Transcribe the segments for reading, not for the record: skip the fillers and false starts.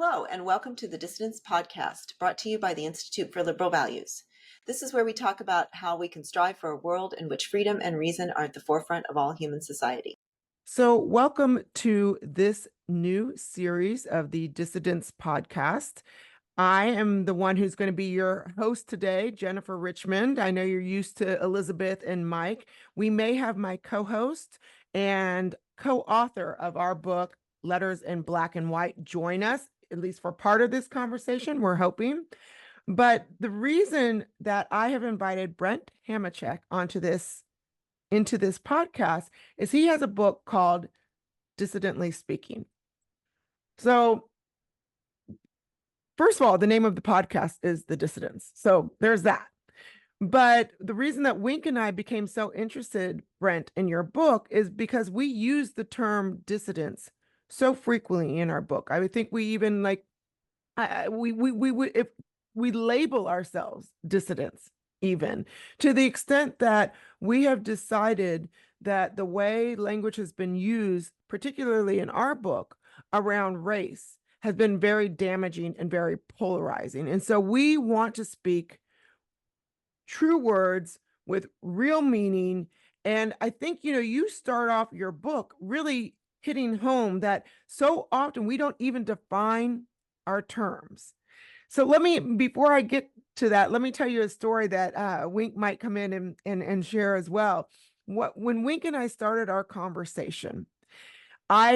Hello, and welcome to the Dissidents podcast, brought to you by the Institute for Liberal Values. This is where we talk about how we can strive for a world in which freedom and reason are at the forefront of all human society. So, welcome to this new series of the Dissidents podcast. I am the one who's going to be your host today, Jennifer Richmond. I know you're used to Elizabeth and Mike. We may have my co-host and co-author of our book, Letters in Black and White, join us, at least for part of this conversation, we're hoping. But the reason that I have invited Brent Hamacheck into this podcast is he has a book called Dissidently Speaking. So, first of all, the name of the podcast is The Dissidents. So there's that. But the reason that Wink and I became so interested, Brent, in your book is because we use the term dissidents so frequently in our book. I would think we even if we label ourselves dissidents, even to the extent that we have decided that the way language has been used, particularly in our book around race, has been very damaging and very polarizing. And so we want to speak true words with real meaning. And I think, you start off your book really hitting home that so often we don't even define our terms. So before I get to that, let me tell you a story that Wink might come in and share as well. When Wink and I started our conversation, I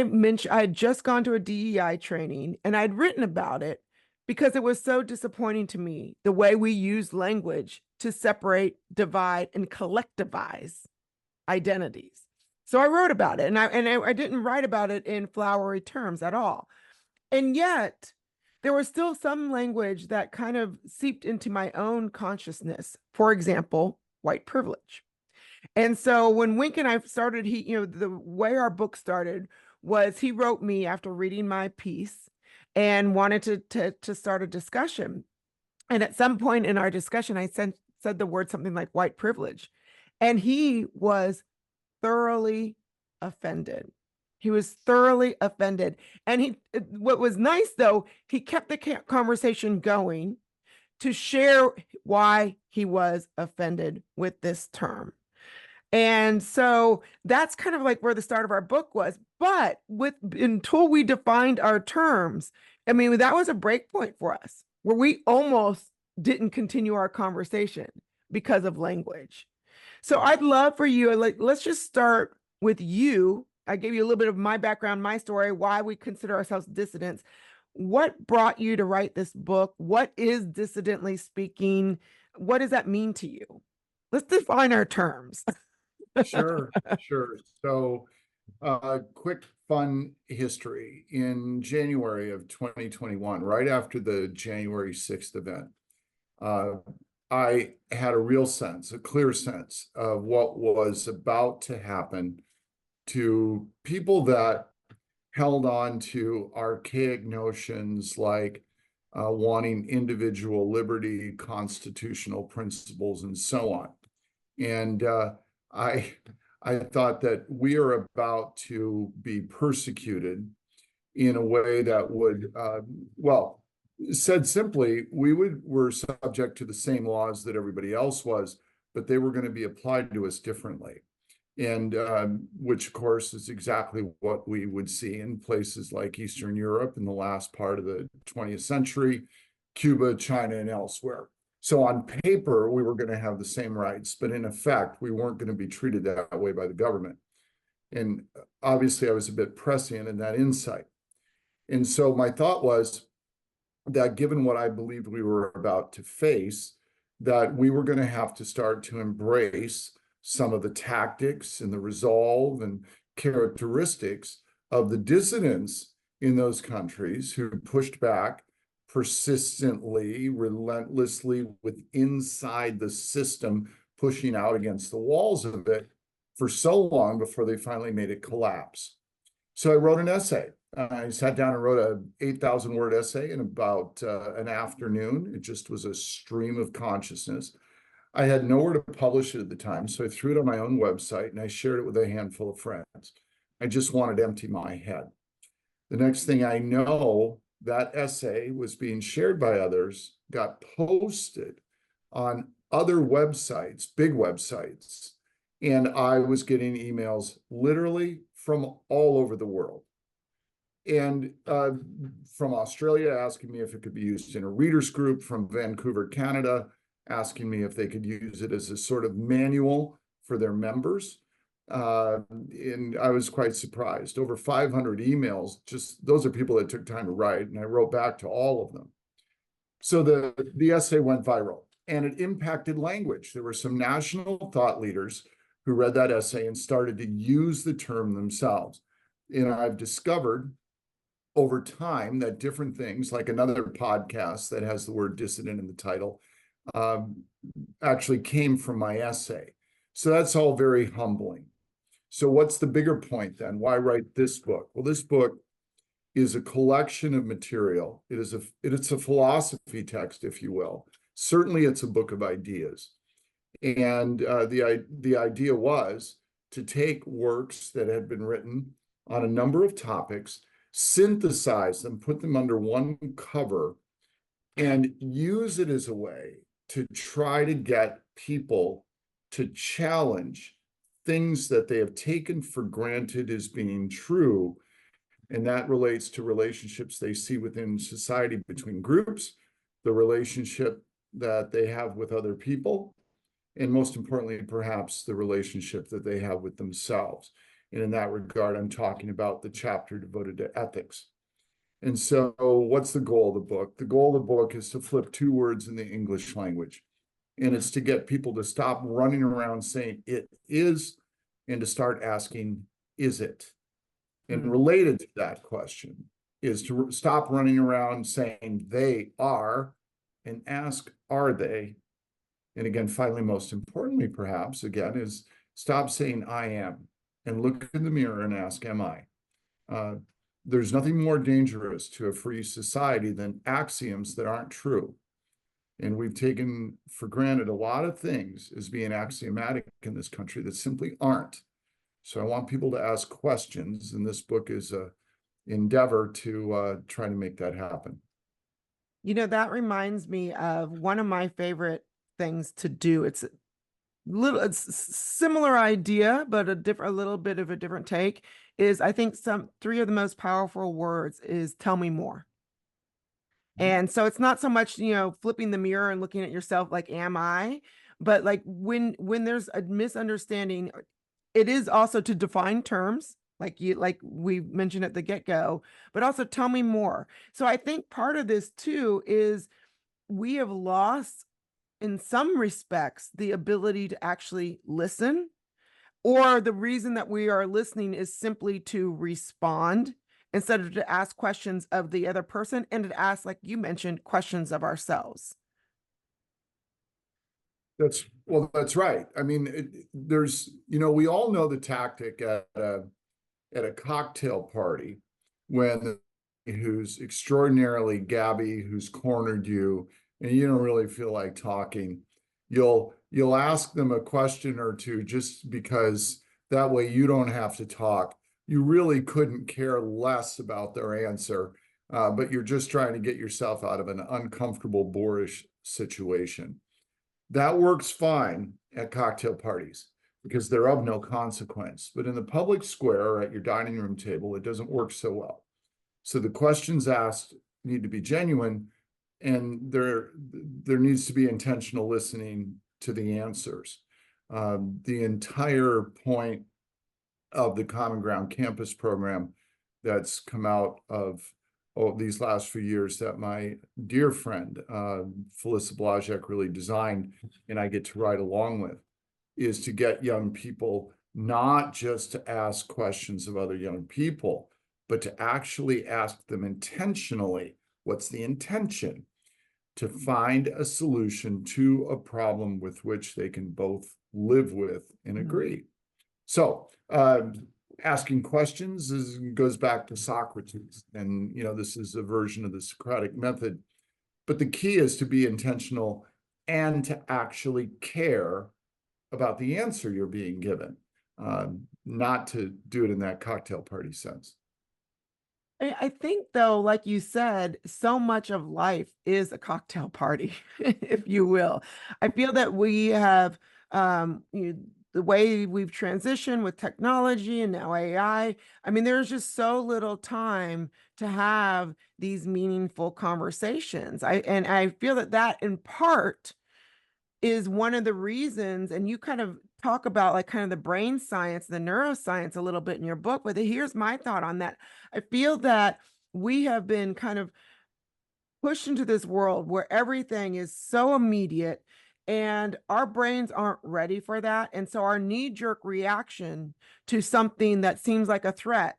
had just gone to a DEI training and I'd written about it because it was so disappointing to me, the way we use language to separate, divide, and collectivize identities. So I wrote about it, and I didn't write about it in flowery terms at all. And yet, there was still some language that kind of seeped into my own consciousness. For example, white privilege. And so when Wink and I started, the way our book started was he wrote me after reading my piece and wanted to start a discussion. And at some point in our discussion, I said the word something like white privilege. And he was thoroughly offended. He was thoroughly offended. And what was nice though, he kept the conversation going to share why he was offended with this term. And so that's kind of like where the start of our book was. But until we defined our terms, I mean, that was a break point for us where we almost didn't continue our conversation because of language. So I'd love for you, let's just start with you. I gave you a little bit of my background, my story, why we consider ourselves dissidents. What brought you to write this book? What is dissidently speaking? What does that mean to you? Let's define our terms. Sure. So, quick fun history. In January of 2021, right after the January 6th event, I had a clear sense of what was about to happen to people that held on to archaic notions like wanting individual liberty, constitutional principles, and so on. And I thought that we are about to be persecuted in a way that would, said simply, we're subject to the same laws that everybody else was, but they were going to be applied to us differently. And which, of course, is exactly what we would see in places like Eastern Europe in the last part of the 20th century, Cuba, China, and elsewhere. So on paper, we were going to have the same rights, but in effect, we weren't going to be treated that way by the government. And obviously, I was a bit prescient in that insight. And so my thought was that given what I believed we were about to face, that we were going to have to start to embrace some of the tactics and the resolve and characteristics of the dissidents in those countries who pushed back persistently, relentlessly with inside the system, pushing out against the walls of it for so long before they finally made it collapse. So I wrote an essay. I sat down and wrote an 8,000-word essay in about an afternoon. It just was a stream of consciousness. I had nowhere to publish it at the time, so I threw it on my own website and I shared it with a handful of friends. I just wanted to empty my head. The next thing I know, that essay was being shared by others, got posted on other websites, big websites, and I was getting emails literally from all over the world. And from Australia asking me if it could be used in a readers group, from Vancouver, Canada, asking me if they could use it as a sort of manual for their members. And I was quite surprised. Over 500 emails, just those are people that took time to write, and I wrote back to all of them. So the essay went viral, and it impacted language. There were some national thought leaders who read that essay and started to use the term themselves. And I've discovered over time that different things, like another podcast that has the word dissident in the title, actually came from my essay. So that's all very humbling. So what's the bigger point then? Why write this book? Well, this book is a collection of material. It's a philosophy text, if you will. Certainly it's a book of ideas. And the idea was to take works that had been written on a number of topics, synthesize them, put them under one cover, and use it as a way to try to get people to challenge things that they have taken for granted as being true. And that relates to relationships they see within society between groups, the relationship that they have with other people, and most importantly, perhaps the relationship that they have with themselves. And in that regard, I'm talking about the chapter devoted to ethics. And so what's the goal of the book? The goal of the book is to flip two words in the English language. And it's to get people to stop running around saying it is, and to start asking, is it? And related to that question is to stop running around saying they are and ask, are they? And again, finally, most importantly, perhaps, again, is stop saying I am and look in the mirror and ask, am I? There's nothing more dangerous to a free society than axioms that aren't true. And we've taken for granted a lot of things as being axiomatic in this country that simply aren't. So I want people to ask questions, and this book is an endeavor to try to make that happen. You know, that reminds me of one of my favorite things to do. It's similar idea, but a little bit of a different take. Is I think three of the most powerful words is tell me more. And so it's not so much, flipping the mirror and looking at yourself like, am I? But like when there's a misunderstanding, it is also to define terms, like we mentioned at the get-go, but also tell me more. So I think part of this too is we have lost, in some respects, the ability to actually listen, or the reason that we are listening is simply to respond instead of to ask questions of the other person and to ask, like you mentioned, questions of ourselves. That's right. I mean, we all know the tactic at a cocktail party when who's extraordinarily gabby, who's cornered you, and you don't really feel like talking. You'll ask them a question or two just because that way you don't have to talk. You really couldn't care less about their answer, but you're just trying to get yourself out of an uncomfortable, boorish situation. That works fine at cocktail parties because they're of no consequence. But in the public square or at your dining room table, it doesn't work so well. So the questions asked need to be genuine, and there needs to be intentional listening to the answers. The entire point of the Common Ground Campus program that's come out of these last few years that my dear friend, Felissa Blazek, really designed, and I get to ride along with, is to get young people not just to ask questions of other young people, but to actually ask them intentionally, what's the intention? To find a solution to a problem with which they can both live with and agree. So, asking questions goes back to Socrates, and this is a version of the Socratic method. But the key is to be intentional and to actually care about the answer you're being given, not to do it in that cocktail party sense. I think though, like you said, so much of life is a cocktail party, if you will. I feel that we have the way we've transitioned with technology and now AI. I mean, there's just so little time to have these meaningful conversations. I feel that that in part is one of the reasons, and you kind of talk about like kind of the brain science, the neuroscience a little bit in your book, but here's my thought on that. I feel that we have been kind of pushed into this world where everything is so immediate and our brains aren't ready for that. And so our knee-jerk reaction to something that seems like a threat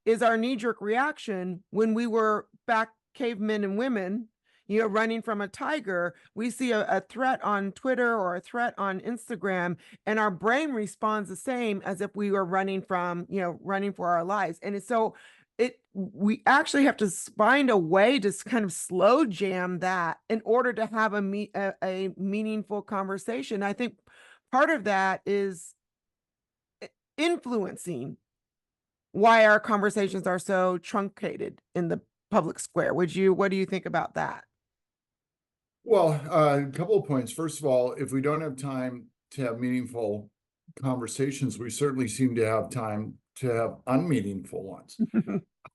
is our knee-jerk reaction when we were back cavemen and women, running from a tiger. We see a threat on Twitter or a threat on Instagram, and our brain responds the same as if we were running from, running for our lives. And so we actually have to find a way to kind of slow jam that in order to have a meaningful conversation. I think part of that is influencing why our conversations are so truncated in the public square. What do you think about that? Well, a couple of points. First of all, if we don't have time to have meaningful conversations, we certainly seem to have time to have unmeaningful ones.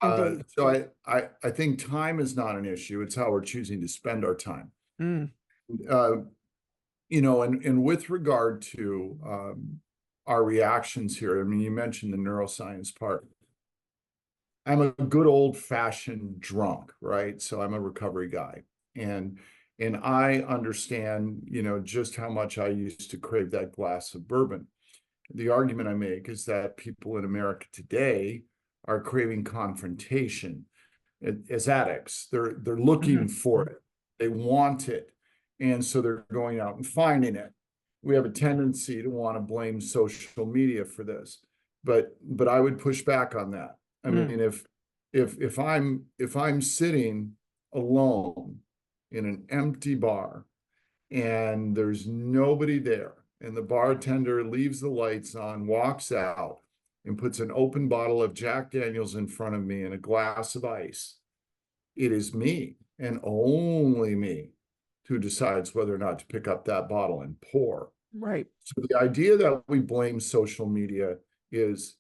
Indeed. So I think time is not an issue. It's how we're choosing to spend our time. Mm. And with regard to our reactions here, I mean, you mentioned the neuroscience part. I'm a good old-fashioned drunk, right? So I'm a recovery guy. And I understand, just how much I used to crave that glass of bourbon. The argument I make is that people in America today are craving confrontation as addicts. They're looking for it. They want it. And so they're going out and finding it. We have a tendency to want to blame social media for this, but I would push back on that. I mean, if I'm sitting alone in an empty bar and there's nobody there, and the bartender leaves the lights on, walks out, and puts an open bottle of Jack Daniels in front of me and a glass of ice, it is me and only me who decides whether or not to pick up that bottle and pour. Right. So the idea that we blame social media is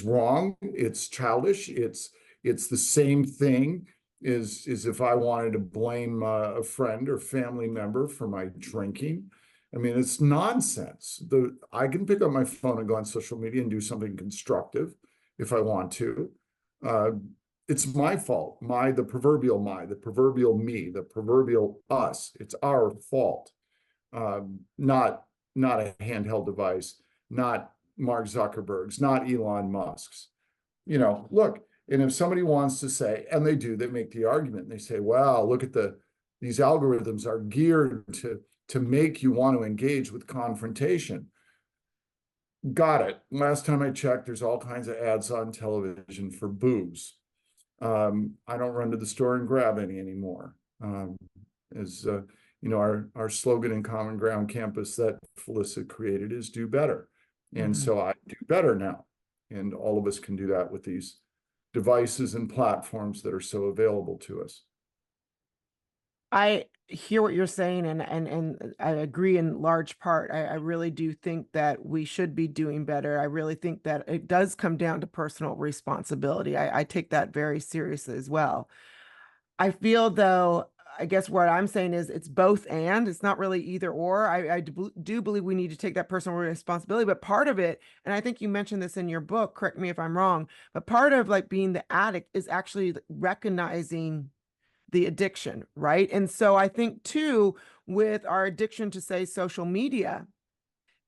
wrong. It's childish. It's the same thing as if I wanted to blame a friend or family member for my drinking. I mean, it's nonsense. I can pick up my phone and go on social media and do something constructive if I want to. It's my fault. The proverbial me, the proverbial us. It's our fault. Not a handheld device, not Mark Zuckerberg's, not Elon Musk's. Look, and if somebody wants to say, and they do, they make the argument, and they say, wow, look at these algorithms are geared to make you want to engage with confrontation. Got it. Last time I checked, there's all kinds of ads on television for booze. I don't run to the store and grab any anymore. Our slogan in Common Ground Campus that Felissa created is do better. And so I do better now. And all of us can do that with these devices and platforms that are so available to us. I hear what you're saying, and I agree in large part. I really do think that we should be doing better. I really think that it does come down to personal responsibility. I take that very seriously as well. I feel though, I guess what I'm saying is it's both and it's not really either or. I do believe we need to take that personal responsibility, but part of it, and I think you mentioned this in your book, correct me if I'm wrong, but part of like being the addict is actually recognizing the addiction, right? And so I think too, with our addiction to say social media,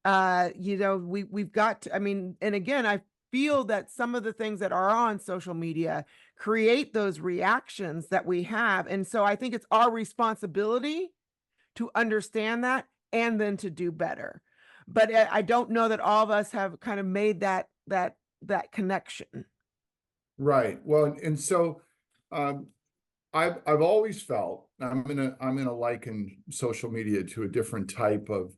we've got to, I mean, and again, I feel that some of the things that are on social media create those reactions that we have. And so I think it's our responsibility to understand that and then to do better. But I don't know that all of us have kind of made that connection. Right. Well, and so I've always felt I'm gonna liken social media to a different type of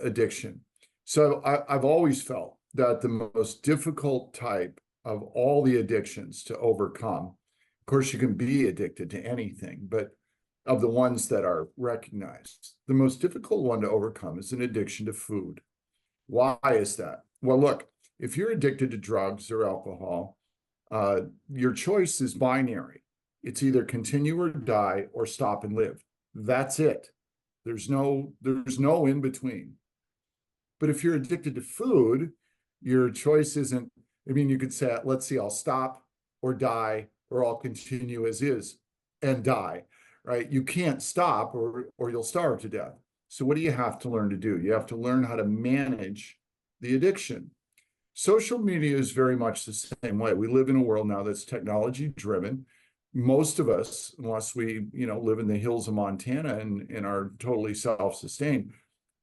addiction. So I've always felt that the most difficult type of all the addictions to overcome. Of course, you can be addicted to anything, but of the ones that are recognized, the most difficult one to overcome is an addiction to food. Why is that? Well, look, if you're addicted to drugs or alcohol, your choice is binary. It's either continue or die or stop and live. That's it. There's no in between. But if you're addicted to food, your choice isn't, I mean, you could say, let's see, I'll stop or die, or I'll continue as is and die, right? You can't stop or you'll starve to death. So what do you have to learn to do? You have to learn how to manage the addiction. Social media is very much the same way. We live in a world now that's technology driven. Most of us, unless we, live in the hills of Montana and are totally self-sustained,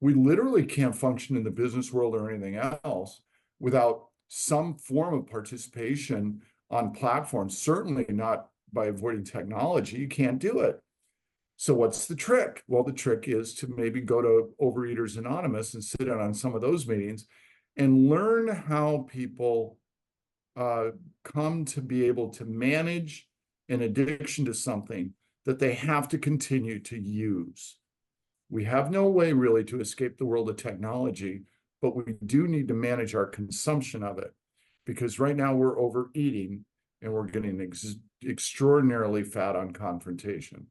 we literally can't function in the business world or anything else without some form of participation on platforms, certainly not by avoiding technology. You can't do it. So what's the trick? Well, the trick is to maybe go to Overeaters Anonymous and sit in on some of those meetings and learn how people come to be able to manage an addiction to something that they have to continue to use. We have no way really to escape the world of technology, but we do need to manage our consumption of it, because right now we're overeating and we're getting extraordinarily fat on confrontation.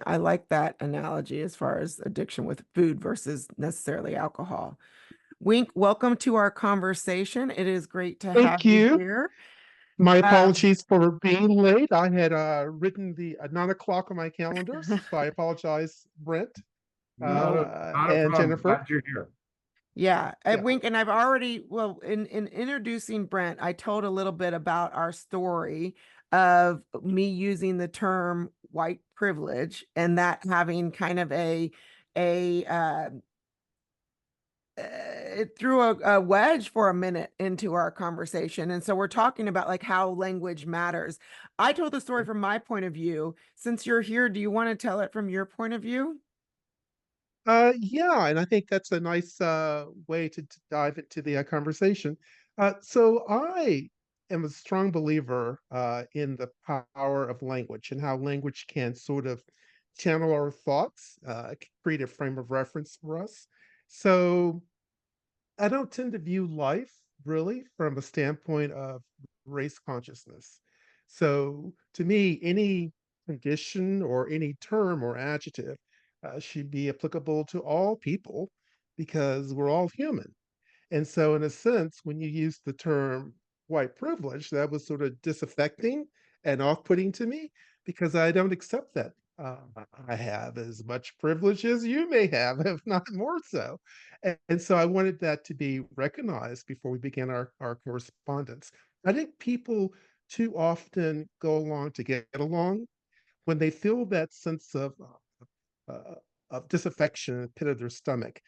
I like that analogy as far as addiction with food versus necessarily alcohol. Wink, welcome to our conversation. It is great to have you here. My apologies for being late. I had written the 9 o'clock on my calendar, so I apologize, Brent Not a problem. Jennifer. Glad you're here. Yeah, Wink, and I've already, in introducing Brent, I told a little bit about our story of me using the term white privilege and that having kind of it threw a wedge for a minute into our conversation. And so we're talking about like how language matters. I told the story from my point of view. Since you're here, do you want to tell it from your point of view? Yeah, and I think that's a nice way to dive into the conversation. So I am a strong believer in the power of language and how language can sort of channel our thoughts, create a frame of reference for us. So I don't tend to view life really from a standpoint of race consciousness. So to me, any condition or any term or adjective should be applicable to all people because we're all human. And so, in a sense, when you use the term white privilege, that was sort of disaffecting and off putting to me because I don't accept that. I have as much privilege as you may have, if not more so. And so I wanted that to be recognized before we began our correspondence. I think people too often go along to get along when they feel that sense uh, of disaffection in the pit of their stomach.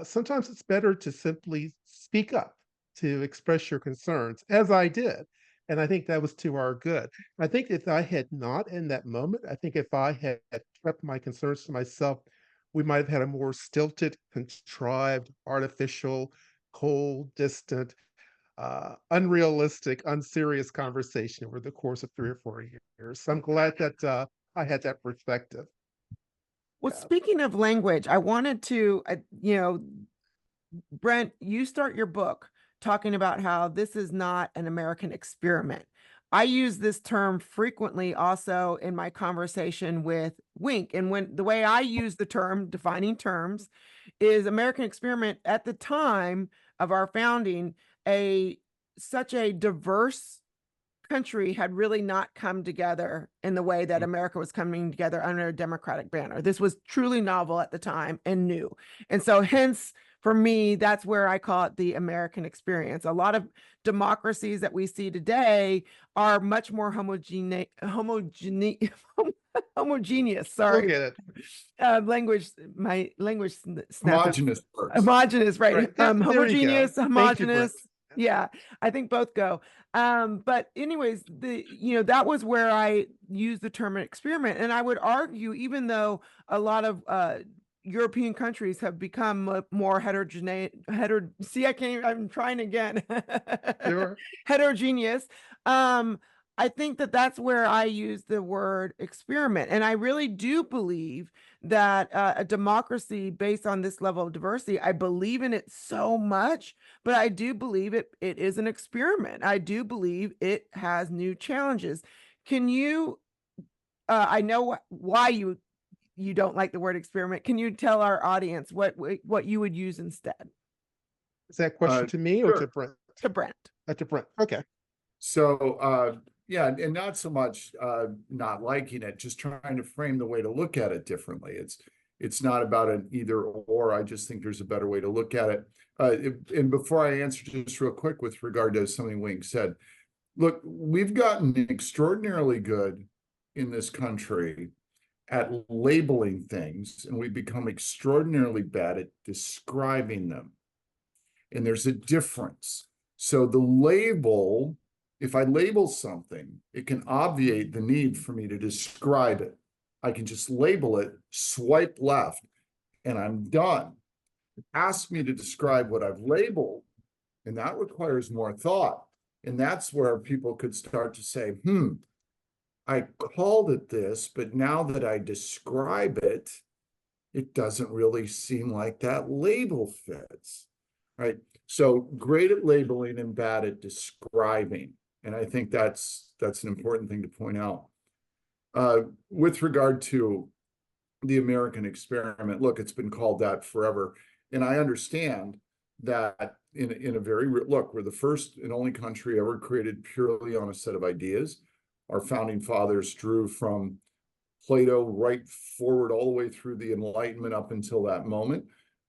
Sometimes it's better to simply speak up, to express your concerns, as I did. And I think that was to our good. I think if I had not in that moment, I think if I had kept my concerns to myself, we might have had a more stilted, contrived, artificial, cold, distant, unrealistic, unserious conversation over the course of 3 or 4 years. So I'm glad that I had that perspective. Well, speaking of language, I wanted to, Brent, you start your book talking about how this is not an American experiment. I use this term frequently also in my conversation with Wink. And when the way I use the term, defining terms, is American experiment at the time of our founding, such a diverse country had really not come together in the way that America was coming together under a democratic banner. This was truly novel at the time and new. And so hence, for me, that's where I call it the American experience. A lot of democracies that we see today are much more homogeneous. Sorry. Look at it. My language Homogeneous words. Homogeneous, right? Homogeneous, homogeneous. Yeah, I think both go. But anyways, that was where I used the term experiment. And I would argue, even though a lot of European countries have become more heterogeneous. See, I can't. I'm trying again. Sure. Heterogeneous. I think that that's where I use the word experiment, and I really do believe that a democracy based on this level of diversity, I believe in it so much, but I do believe it is an experiment. I do believe it has new challenges. Can you? I know why you don't like the word experiment. Can you tell our audience what you would use instead? Is that question to me or to Sure. Brent? To Brent. To Brent. Okay. So, yeah, and not so much not liking it, just trying to frame the way to look at it differently. It's not about an either or. I just think there's a better way to look at it. And before I answer, just real quick with regard to something Wing said, look, we've gotten extraordinarily good in this country at labeling things, and we've become extraordinarily bad at describing them. And there's a difference. So the label, if I label something, it can obviate the need for me to describe it. I can just label it, swipe left, and I'm done. Ask me to describe what I've labeled, and that requires more thought. And that's where people could start to say, I called it this, but now that I describe it, it doesn't really seem like that label fits, right? So great at labeling and bad at describing. And I think that's an important thing to point out. With regard to the American experiment, look, it's been called that forever. And I understand that in a very, look, we're the first and only country ever created purely on a set of ideas. Our founding fathers drew from Plato right forward all the way through the Enlightenment up until that moment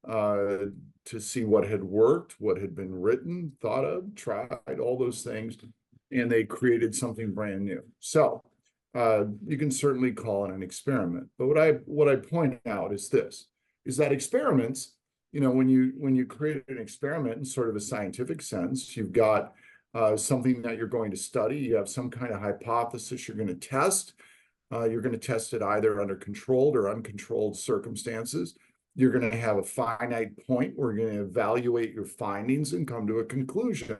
to see what had worked, what had been written, thought of, tried, all those things, and they created something brand new. So you can certainly call it an experiment. But what I point out is this, is that experiments, when you create an experiment in sort of a scientific sense, you've got something that you're going to study, you have some kind of hypothesis you're going to test. You're going to test it either under controlled or uncontrolled circumstances. You're going to have a finite point where you're going to evaluate your findings and come to a conclusion.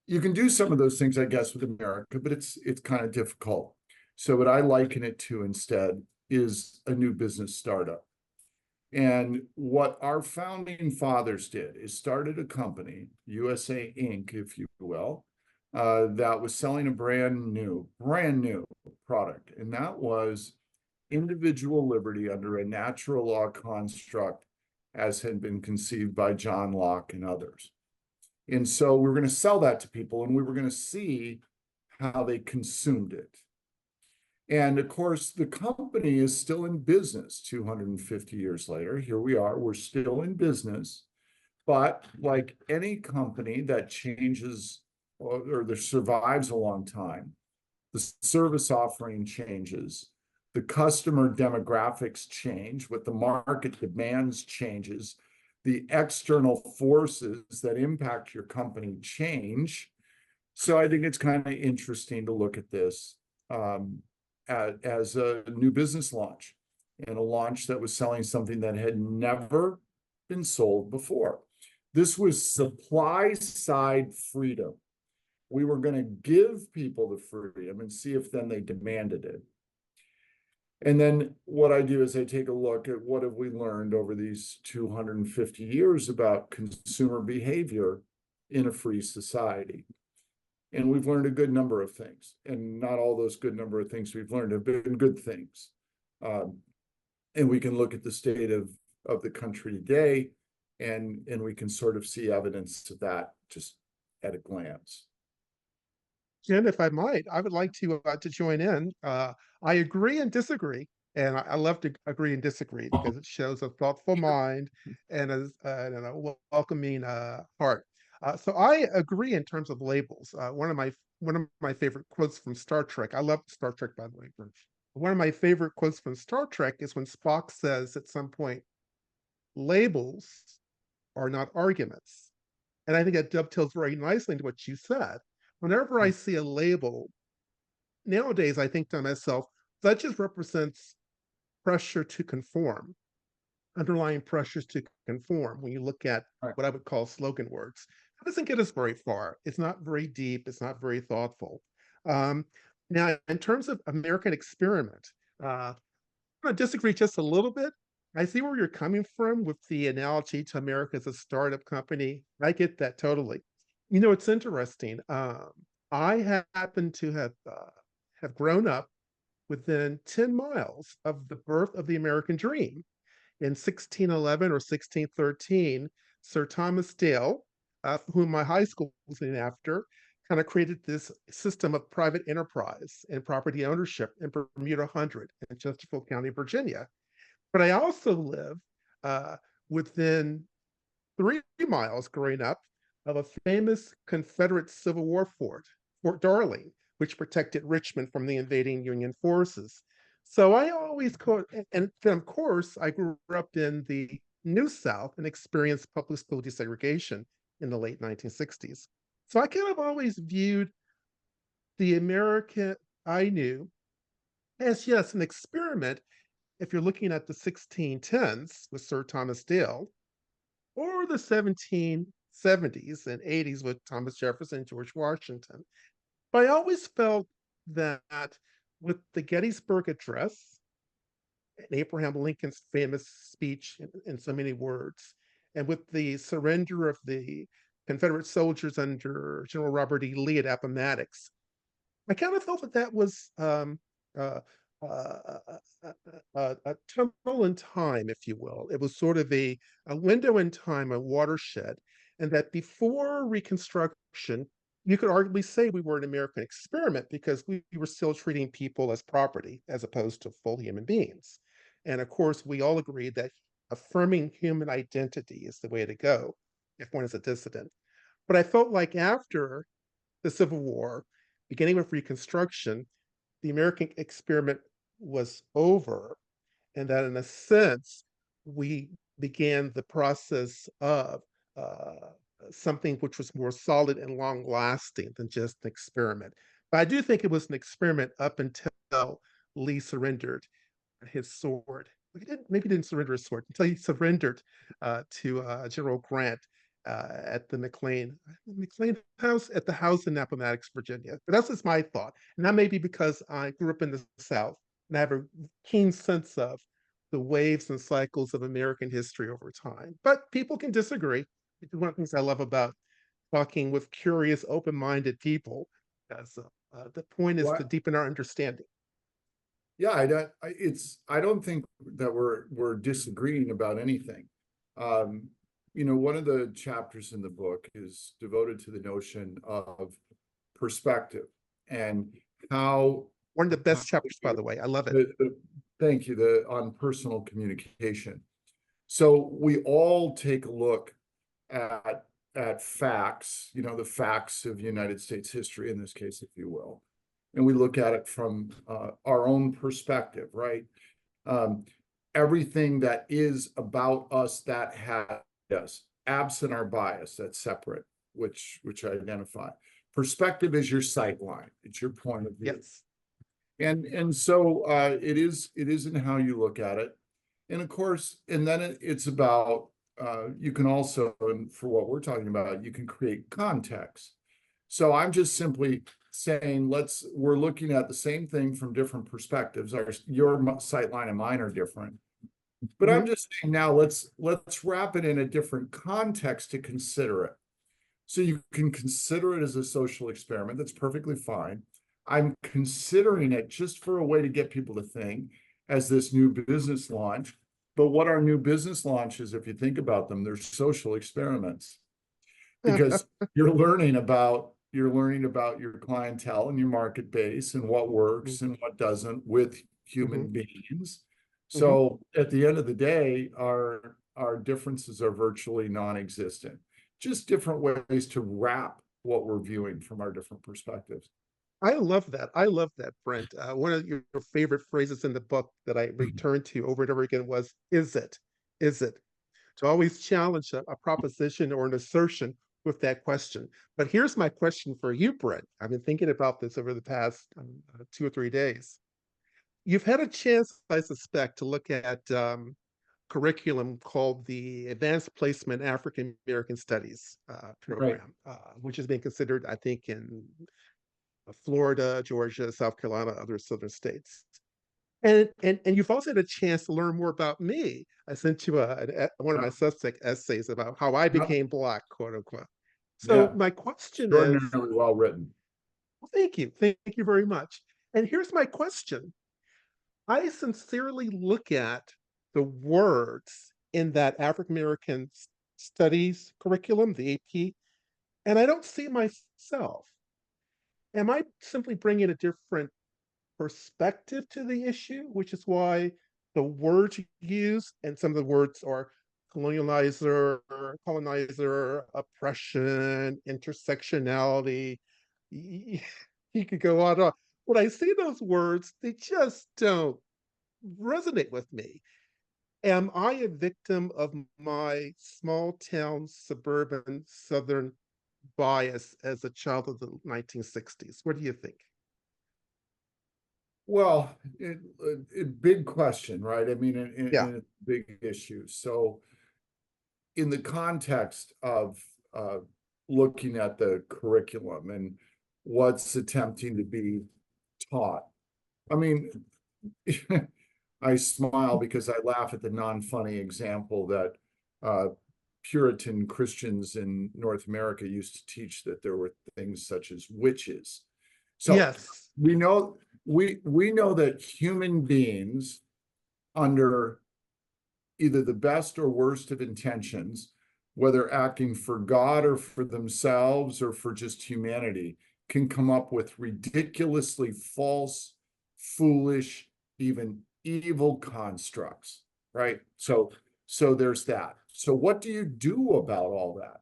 You can do some of those things, I guess, with America, but it's kind of difficult. So what I liken it to instead is a new business startup. And what our founding fathers did is started a company, USA Inc., if you will, that was selling a brand new product. And that was individual liberty under a natural law construct as had been conceived by John Locke and others. And so we were going to sell that to people, and we were going to see how they consumed it. And of course, the company is still in business 250 years later. Here we are, we're still in business. But like any company that changes or that survives a long time, the service offering changes, the customer demographics change, what the market demands changes, the external forces that impact your company change. So I think it's kind of interesting to look at this as a new business launch, and a launch that was selling something that had never been sold before. This was supply side freedom. We were going to give people the freedom and see if then they demanded it. And then what I do is I take a look at what have we learned over these 250 years about consumer behavior in a free society. And we've learned a good number of things, and not all those good number of things we've learned have been good things. And we can look at the state of the country today, and we can sort of see evidence of that just at a glance. Jim, if I might, I would like to join in. I agree and disagree, and I love to agree and disagree because it shows a thoughtful mind and a welcoming heart. So I agree in terms of labels. One of my favorite quotes from Star Trek. I love Star Trek, by the way. One of my favorite quotes from Star Trek is when Spock says at some point, "Labels are not arguments," and I think that dovetails very nicely into what you said. Whenever I see a label, nowadays I think to myself, that just represents pressure to conform. underlying pressures to conform when you look at Right. what I would call slogan words. That doesn't get us very far. It's not very deep. It's not very thoughtful. Um, Now, in terms of American experiment, I'm going to disagree just a little bit. I see where you're coming from with the analogy to America as a startup company. I get that totally. You know, it's interesting. I happen to have grown up within 10 miles of the birth of the American dream. In 1611 or 1613, Sir Thomas Dale, whom my high school was named after, kind of created this system of private enterprise and property ownership in Bermuda Hundred in Chesterfield County, Virginia. But I also live uh, within 3 miles growing up of a famous Confederate Civil War fort, Fort Darling, which protected Richmond from the invading Union forces. So I always and then of course I grew up in the New South and experienced public school desegregation in the late 1960s. So I kind of always viewed the America I knew as, yes, an experiment if you're looking at the 1610s with Sir Thomas Dale, or the 1770s and 80s with Thomas Jefferson, George Washington. But I always felt that with the Gettysburg Address and Abraham Lincoln's famous speech in so many words, and with the surrender of the Confederate soldiers under General Robert E. Lee at Appomattox, I kind of felt that that was uh, a tunnel in time, if you will. It was sort of a window in time, a watershed, and that before Reconstruction, you could arguably say we were an American experiment because we were still treating people as property as opposed to full human beings. And of course, we all agreed that affirming human identity is the way to go if one is a dissident. But I felt like after the Civil War, beginning with Reconstruction, the American experiment was over, and that in a sense, we began the process of something which was more solid and long lasting than just an experiment. But I do think it was an experiment up until Lee surrendered his sword. Maybe he didn't surrender his sword until he surrendered to General Grant at the McLean House at the house in Appomattox, Virginia. But that's just my thought, and that may be because I grew up in the South and I have a keen sense of the waves and cycles of American history over time. But people can disagree. It's one of the things I love about talking with curious, open-minded people. Because the point is to What? deepen our understanding. Yeah, I don't think that we're disagreeing about anything. One of the chapters in the book is devoted to the notion of perspective and how One of the best chapters, by the way. I love it. thank you, on personal communication. So we all take a look at facts, the facts of United States history in this case, if you will. And we look at it from our own perspective, right? Everything that is about us that has us, absent our bias, that's separate, which I identify. Perspective is your sight line. It's your point of view. Yes. And so it is in how you look at it. And of course, and then it's about, you can also, and for what we're talking about, you can create context. So I'm just simply saying, we're looking at the same thing from different perspectives. Your sight line and mine are different. But I'm just saying now, let's wrap it in a different context to consider it. So you can consider it as a social experiment. That's perfectly fine. I'm considering it just for a way to get people to think as this new business launch. But what are new business launches, if you think about them, they're social experiments. Because you're learning about your clientele and your market base and what works and what doesn't with human beings. So at the end of the day, our differences are virtually non-existent. Just different ways to wrap what we're viewing from our different perspectives. I love that. I love that, Brent. One of your favorite phrases in the book that I returned to over and over again was, is it? Is it? To always challenge a proposition or an assertion with that question. But here's my question for you, Brent. I've been thinking about this over the past 2 or 3 days. You've had a chance, I suspect, to look at curriculum called the Advanced Placement African American Studies program, which is being considered, I think, in Florida, Georgia, South Carolina, other southern states. And you've also had a chance to learn more about me. I sent you one of my Yeah. Substack essays about how I Yeah. became Black, quote unquote. So Yeah. my question is, Extraordinarily well written. well, thank you very much. And here's my question. I sincerely look at the words in that African American studies curriculum, the AP, and I don't see myself. Am I simply bringing a different perspective to the issue, which is why the words you use, and some of the words are colonizer, oppression, intersectionality. You could go on and on. When I see those words, they just don't resonate with me. Am I a victim of my small town, suburban, southern bias as a child of the 1960s? What do you think? Well, big question, right? I mean, Yeah. a big issue. So, in the context of looking at the curriculum and what's attempting to be taught, I mean, I smile because I laugh at the non-funny example that Puritan Christians in North America used to teach that there were things such as witches. So Yes. we know that human beings, under either the best or worst of intentions, whether acting for God or for themselves or for just humanity, can come up with ridiculously false, foolish, even evil constructs, right? So there's that. So what do you do about all that?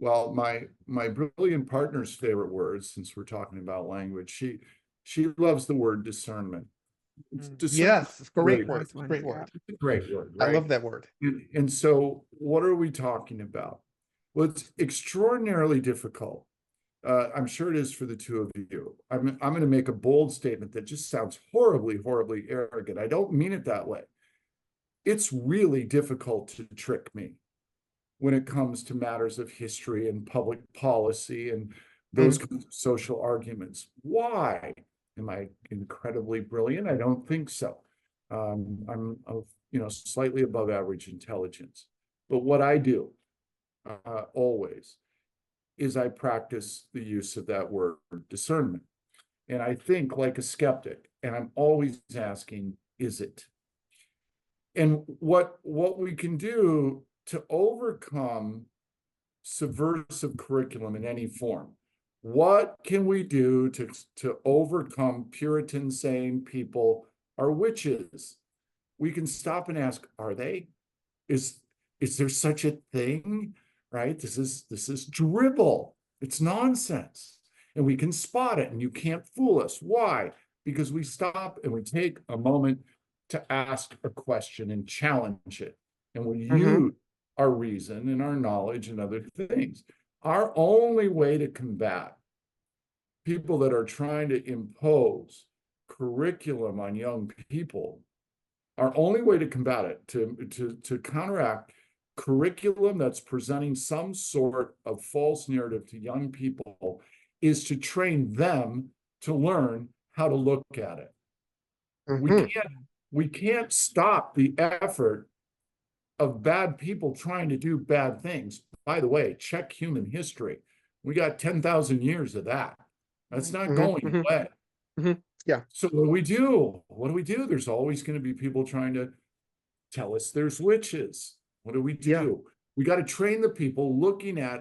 Well, my brilliant partner's favorite words, since we're talking about language, she loves the word discernment. Discernment, Yes, it's a great word. Nice one, Great yeah. word. it's a great word, I right? love that word. And so what are we talking about? Well, it's extraordinarily difficult. I'm sure it is for the two of you. I'm going to make a bold statement that just sounds horribly, horribly arrogant. I don't mean it that way. It's really difficult to trick me when it comes to matters of history and public policy and those kinds of social arguments. Why? Am I incredibly brilliant? I don't think so. I'm of, slightly above average intelligence. But what I do always is I practice the use of that word, discernment. And I think like a skeptic, and I'm always asking, is it? And what we can do to overcome subversive curriculum in any form, what can we do to overcome Puritan saying people are witches? We can stop and ask, are they? Is there such a thing? Right? This is dribble. It's nonsense. And we can spot it, and you can't fool us. Why? Because we stop and we take a moment to ask a question and challenge it. And we use our reason and our knowledge and other things. Our only way to combat people that are trying to impose curriculum on young people, our only way to combat it, to counteract curriculum that's presenting some sort of false narrative to young people, is to train them to learn how to look at it. We can't stop the effort of bad people trying to do bad things. By the way, check human history. We got 10,000 years of that. That's not going away. Yeah. So what do we do? What do we do? There's always going to be people trying to tell us there's witches. What do we do? Yeah. We got to train the people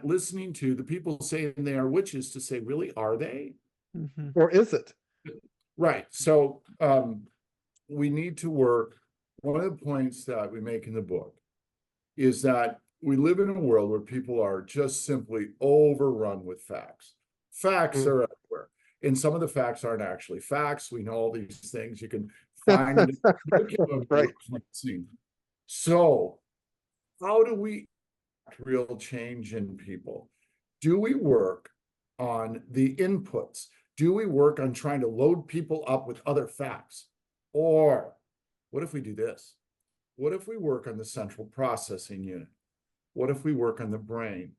listening to the people saying they are witches to say, really, are they? Or is it? Right. So we need to work. One of the points that we make in the book is that we live in a world where people are just simply overrun with facts. Facts are everywhere. And some of the facts aren't actually facts. We know all these things you can find in the curriculum. Right. So how do we real change in people? Do we work on the inputs? Do we work on trying to load people up with other facts? Or what if we do this? what if we work on the central processing unit? What if we work on the brain?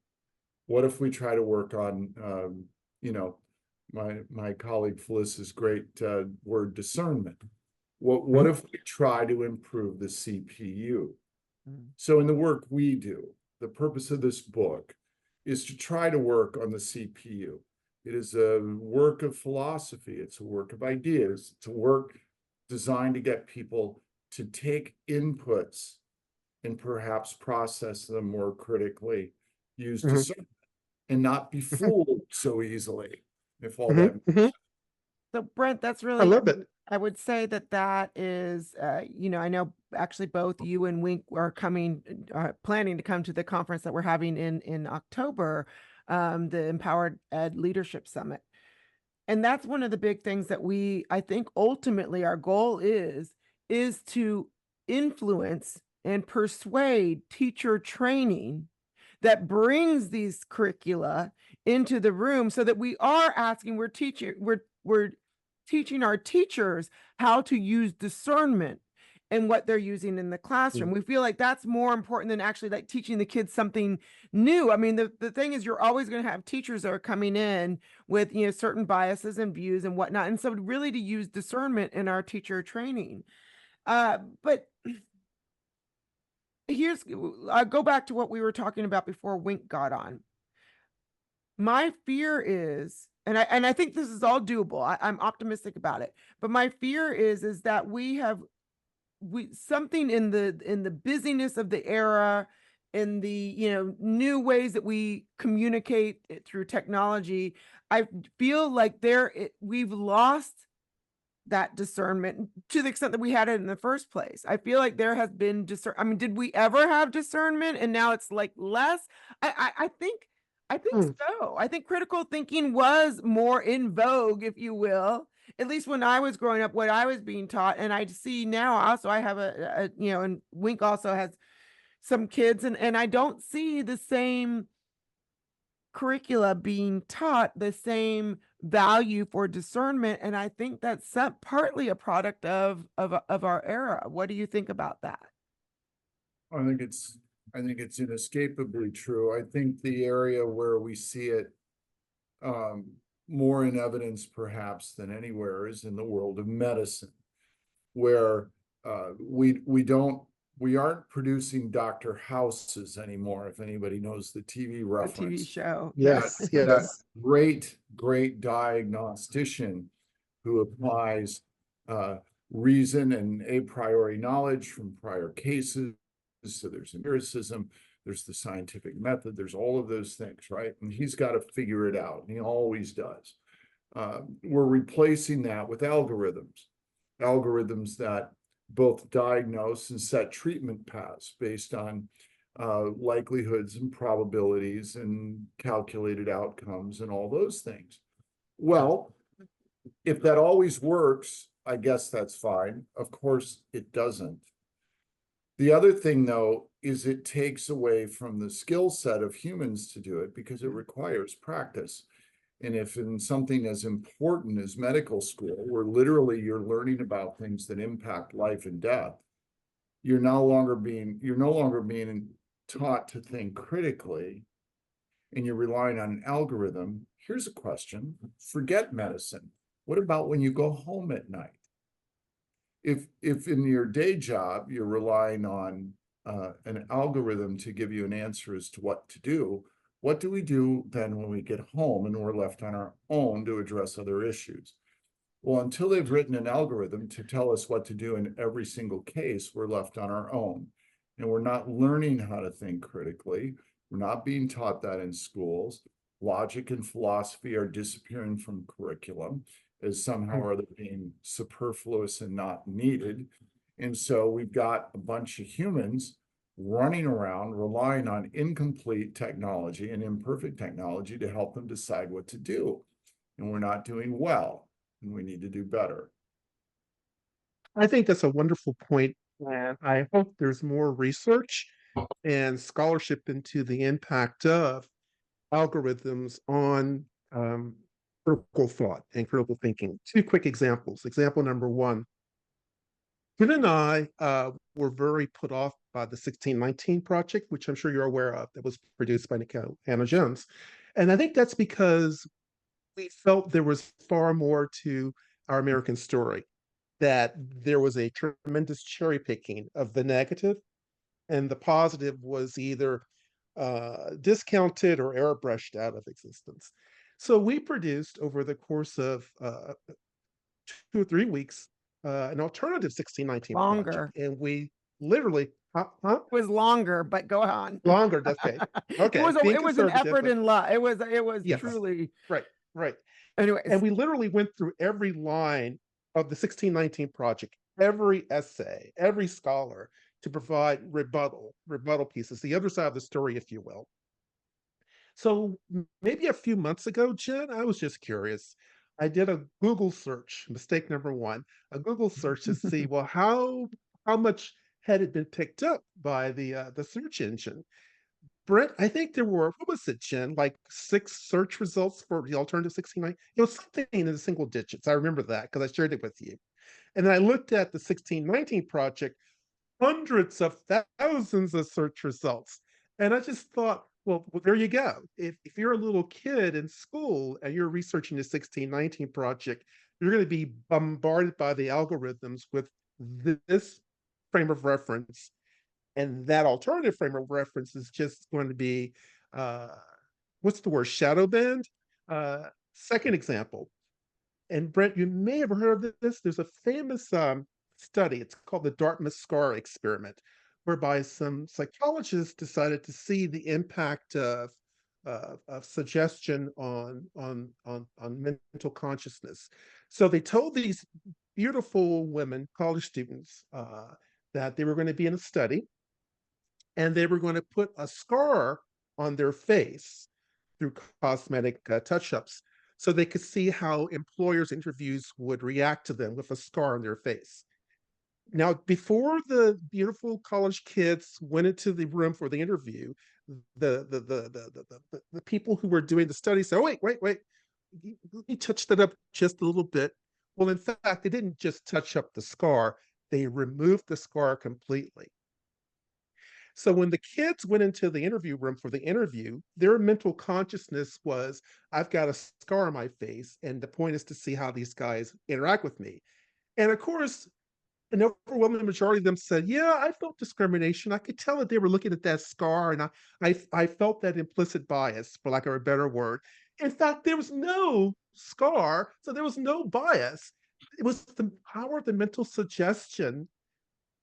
What if we try to work on, my colleague Felicia's great word, discernment? What if we try to improve the CPU? So in the work we do, the purpose of this book is to try to work on the CPU. It is a work of philosophy. It's a work of ideas. It's a work designed to get people to take inputs and perhaps process them more critically, use discernment, and not be fooled so easily, if all that makes sense. So Brent, that's I really, love it. I would say that is, I know actually both you and Wink are planning to come to the conference that we're having in October, the Empowered Ed Leadership Summit. And that's one of the big things that I think ultimately our goal is to influence and persuade teacher training that brings these curricula into the room, so that we're teaching our teachers how to use discernment and what they're using in the classroom. We feel like that's more important than actually like teaching the kids something new. I mean, the thing is, you're always going to have teachers that are coming in with, certain biases and views and whatnot. And so really to use discernment in our teacher training. But I'll go back to what we were talking about before Wink got on. My fear is, and I think this is all doable. I'm optimistic about it, but my fear is that something in the busyness of the era, in the new ways that we communicate through technology, I feel like we've lost that discernment to the extent that we had it in the first place. I feel like there has been I mean, did we ever have discernment and now it's like less? I think so. I think critical thinking was more in vogue, if you will, at least when I was growing up, what I was being taught. And I see now also, I have and Wink also has some kids, and I don't see the same curricula being taught, the same value for discernment. And I think that's partly a product of our era. What do you think about that? I think it's inescapably true. I think the area where we see it more in evidence perhaps than anywhere is in the world of medicine, where we aren't producing Dr. Houses anymore, if anybody knows the TV reference. The TV show. Yes, That yes. great diagnostician who applies reason and a priori knowledge from prior cases. So there's empiricism, there's the scientific method, there's all of those things, right? And he's got to figure it out, and he always does. We're replacing that with algorithms that both diagnose and set treatment paths based on likelihoods and probabilities and calculated outcomes and all those things. Well, if that always works, I guess that's fine. Of course, it doesn't. The other thing, though, is it takes away from the skill set of humans to do it, because it requires practice. And if in something as important as medical school, where literally you're learning about things that impact life and death, you're no longer being taught to think critically, and you're relying on an algorithm. Here's a question: forget medicine. What about when you go home at night? If in your day job you're relying on an algorithm to give you an answer as to what to do, what do we do then when we get home and we're left on our own to address other issues? Well, until they've written an algorithm to tell us what to do in every single case, we're left on our own. And we're not learning how to think critically. We're not being taught that in schools. Logic and philosophy are disappearing from curriculum as somehow or other being superfluous and not needed. And so we've got a bunch of humans running around relying on incomplete technology and imperfect technology to help them decide what to do. And we're not doing well, and we need to do better. I think that's a wonderful point, and I hope there's more research and scholarship into the impact of algorithms on critical thought and critical thinking. Two quick examples. Example number one: Ken and I were very put off by the 1619 project, which I'm sure you're aware of, that was produced by Hannah Jones. And I think that's because we felt there was far more to our American story, that there was a tremendous cherry picking of the negative, and the positive was either discounted or airbrushed out of existence. So we produced over the course of 2 or 3 weeks an alternative 1619 project, Longer. and we literally It was longer, but go on. longer. Okay, okay, being It was an conservative, effort but in love. It was yes, truly. right, right. Anyways, And we literally went through every line of the 1619 project, every essay, every scholar, to provide rebuttal pieces, the other side of the story, if you will. So maybe a few months ago, Jen, I was just curious. I did a Google search, mistake number one, a Google search to see, well, how much had it been picked up by the search engine. Brent, I think there were, what was it, Jen? Like 6 search results for the alternative 69. It was something in the single digits. I remember that because I shared it with you. And then I looked at the 1619 project, hundreds of thousands of search results. And I just thought, well, there you go. If you're a little kid in school and you're researching the 1619 project, you're going to be bombarded by the algorithms with this frame of reference. And that alternative frame of reference is just going to be, what's the word, shadow banned? Second example, and Brent, you may have heard of this. There's a famous study. It's called the Dartmouth Scar Experiment, whereby some psychologists decided to see the impact of suggestion on mental consciousness. So they told these beautiful women, college students, that they were going to be in a study, and they were going to put a scar on their face through cosmetic touch-ups, so they could see how employers' interviews would react to them with a scar on their face. Now, before the beautiful college kids went into the room for the interview, the people who were doing the study said, "Oh, wait, he touched it up just a little bit." Well, in fact, they didn't just touch up the scar; they removed the scar completely. So when the kids went into the interview room for the interview, their mental consciousness was, I've got a scar on my face, and the point is to see how these guys interact with me. And of course, an overwhelming majority of them said, yeah, I felt discrimination. I could tell that they were looking at that scar, and I felt that implicit bias, for lack of a better word. In fact, there was no scar, so there was no bias. It was the power of the mental suggestion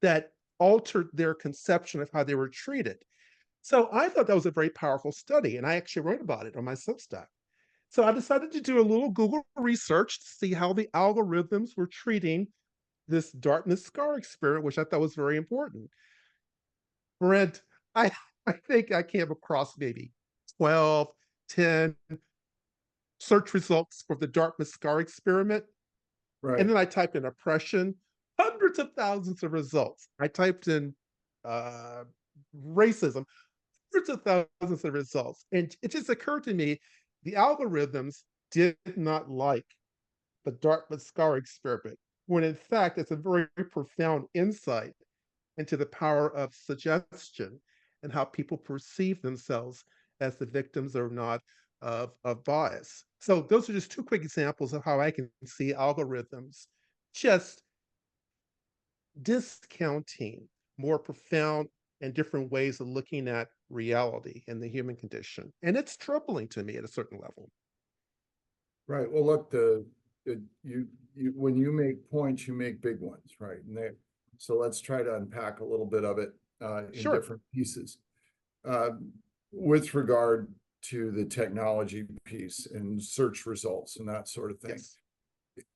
that altered their conception of how they were treated. So I thought that was a very powerful study, and I actually wrote about it on my Substack. So I decided to do a little Google research to see how the algorithms were treating this Dartmouth Scar experiment, which I thought was very important. Brent, I think I came across maybe 12, 10 search results for the Dartmouth Scar experiment. Right. And then I typed in oppression, hundreds of thousands of results. I typed in racism, hundreds of thousands of results. And it just occurred to me, the algorithms did not like the Dartmouth Scar experiment, when in fact, it's a very profound insight into the power of suggestion and how people perceive themselves as the victims or not of bias. So those are just 2 quick examples of how I can see algorithms just discounting more profound and different ways of looking at reality and the human condition. And it's troubling to me at a certain level. Right. Well, look, you when you make points, you make big ones, right? And so let's try to unpack a little bit of it in Sure. different pieces. With regard to the technology piece and search results and that sort of thing. Yes.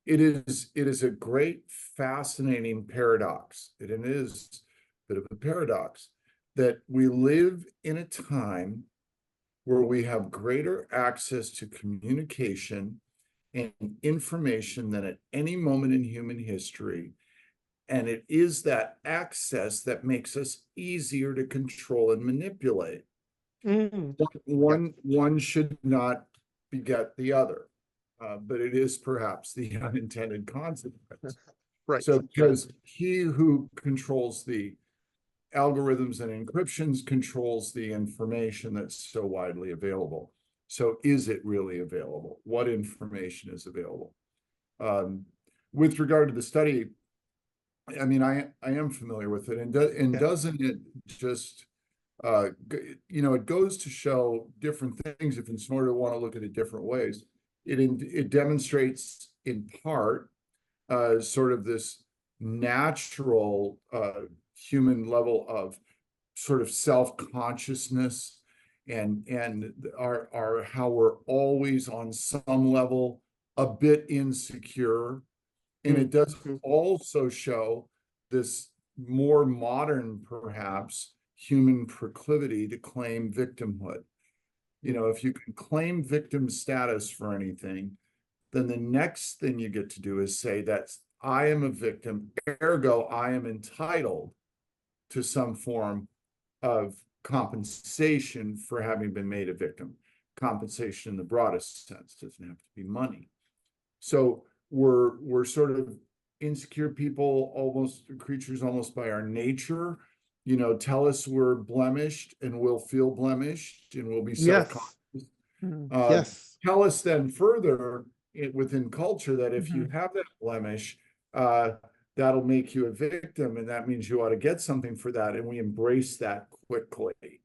It is a great, fascinating paradox. It is a bit of a paradox that we live in a time where we have greater access to communication and information than at any moment in human history. And it is that access that makes us easier to control and manipulate. One should not beget the other, but it is perhaps the unintended consequence. Right. So because he who controls the algorithms and encryptions controls the information that's so widely available. So is it really available? What information is available? With regard to the study, I mean, I am familiar with it, and doesn't it just, it goes to show different things if it's in order to want to look at it different ways. It demonstrates in part sort of this natural human level of sort of self-consciousness and our how we're always on some level a bit insecure. And it does also show this more modern, perhaps, human proclivity to claim victimhood. If you can claim victim status for anything, then the next thing you get to do is say that I am a victim, ergo I am entitled to some form of compensation for having been made a victim. Compensation in the broadest sense doesn't have to be money. So we're sort of insecure people, almost creatures almost by our nature. Tell us we're blemished and we'll feel blemished and we'll be self-conscious. Yes. Tell us then further within culture that if you have that blemish, that'll make you a victim, and that means you ought to get something for that, and we embrace that quickly.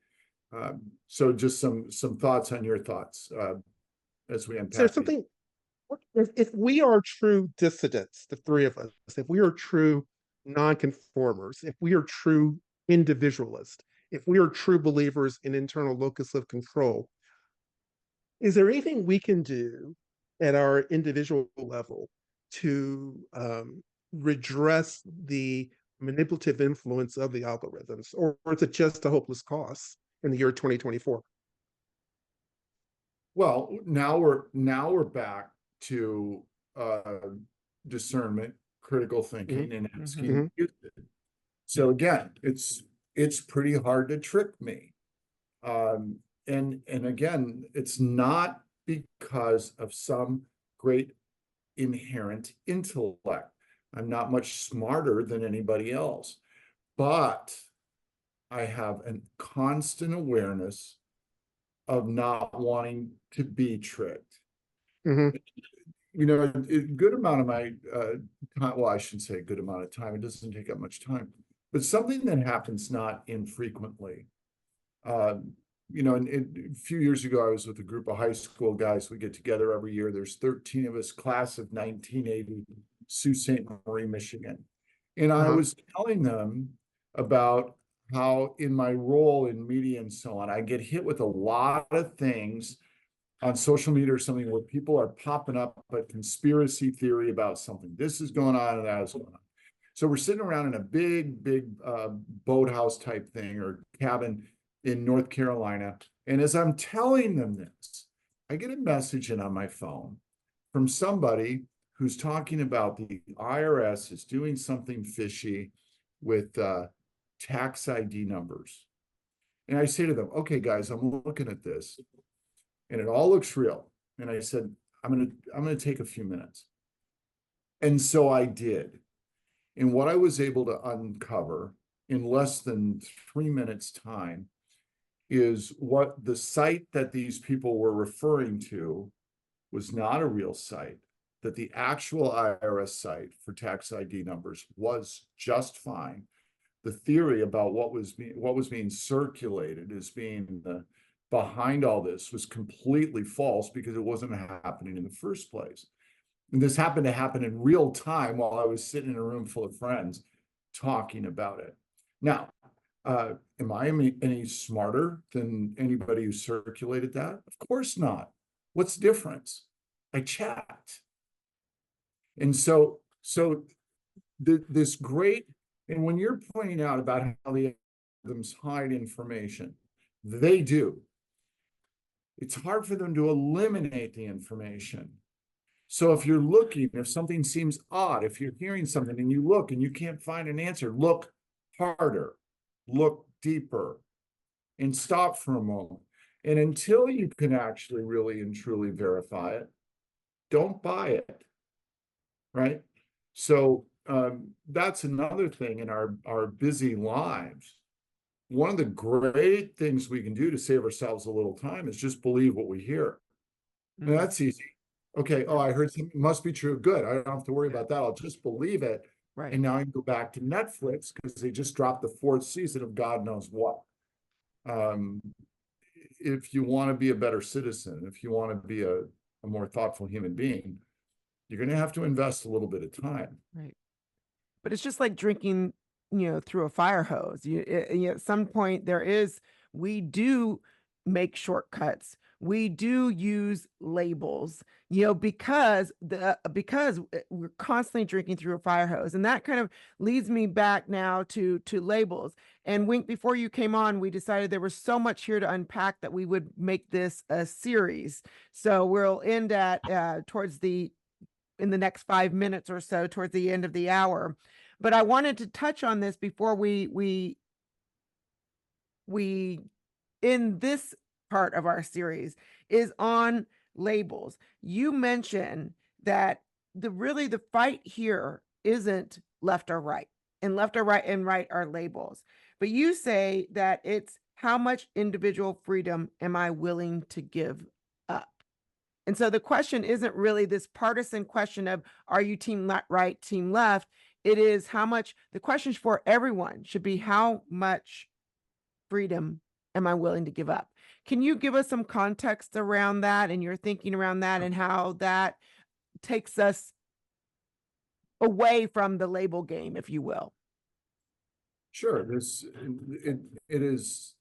So just some thoughts on your thoughts as we unpack. So something, if we are true dissidents, the three of us, if we are true nonconformers, if we are true individualists, if we are true believers in internal locus of control, is there anything we can do at our individual level to redress the manipulative influence of the algorithms, or is it just a hopeless cause in the year 2024? Well, now we're back to discernment, critical thinking, and asking. So again, it's pretty hard to trick me. And again, it's not because of some great inherent intellect. I'm not much smarter than anybody else, but I have a constant awareness of not wanting to be tricked. A good amount of my time, well, I shouldn't say a good amount of time, it doesn't take up much time, but something that happens not infrequently. And a few years ago, I was with a group of high school guys. We get together every year. There's 13 of us, class of 1980, Sault Ste. Marie, Michigan. And I was telling them about how in my role in media and so on, I get hit with a lot of things on social media or something where people are popping up a conspiracy theory about something. This is going on and that is going on. So we're sitting around in a big boathouse type thing or cabin in North Carolina. And as I'm telling them this, I get a message in on my phone from somebody who's talking about the IRS is doing something fishy with tax ID numbers. And I say to them, okay, guys, I'm looking at this and it all looks real. And I said, I'm gonna take a few minutes. And so I did. And what I was able to uncover in less than 3 minutes time is what the site that these people were referring to was not a real site, that the actual IRS site for tax ID numbers was just fine. The theory about what was being circulated as being behind all this was completely false because it wasn't happening in the first place. And this happened to happen in real time while I was sitting in a room full of friends talking about it. Now, am I any smarter than anybody who circulated that? Of course not. What's the difference? I checked. And so this great, and when you're pointing out about how the algorithms hide information, they do. It's hard for them to eliminate the information. So if you're looking, if something seems odd, if you're hearing something and you look and you can't find an answer, look harder, look deeper, and stop for a moment. And until you can actually really and truly verify it, don't buy it, right? So that's another thing in our busy lives. One of the great things we can do to save ourselves a little time is just believe what we hear. And that's easy. Okay, oh, I heard something must be true. Good. I don't have to worry about that. I'll just believe it. Right. And now I can go back to Netflix because they just dropped the 4th season of God knows what. If you want to be a better citizen, if you want to be a more thoughtful human being, you're going to have to invest a little bit of time. Right. But it's just like drinking, through a fire hose. At some point we do make shortcuts. We do use labels, because we're constantly drinking through a fire hose. And that kind of leads me back now to labels. And Wink, before you came on, we decided there was so much here to unpack that we would make this a series. So we'll end at in the next 5 minutes or so, towards the end of the hour. But I wanted to touch on this before we in this part of our series is on labels. You mentioned that the fight here isn't left or right, and left or right and right are labels. But you say that it's how much individual freedom am I willing to give up? And so the question isn't really this partisan question of, are you team right, team left? It is the questions for everyone should be, how much freedom am I willing to give up? Can you give us some context around that and your thinking around that, and how that takes us away from the label game, if you will? Sure. It is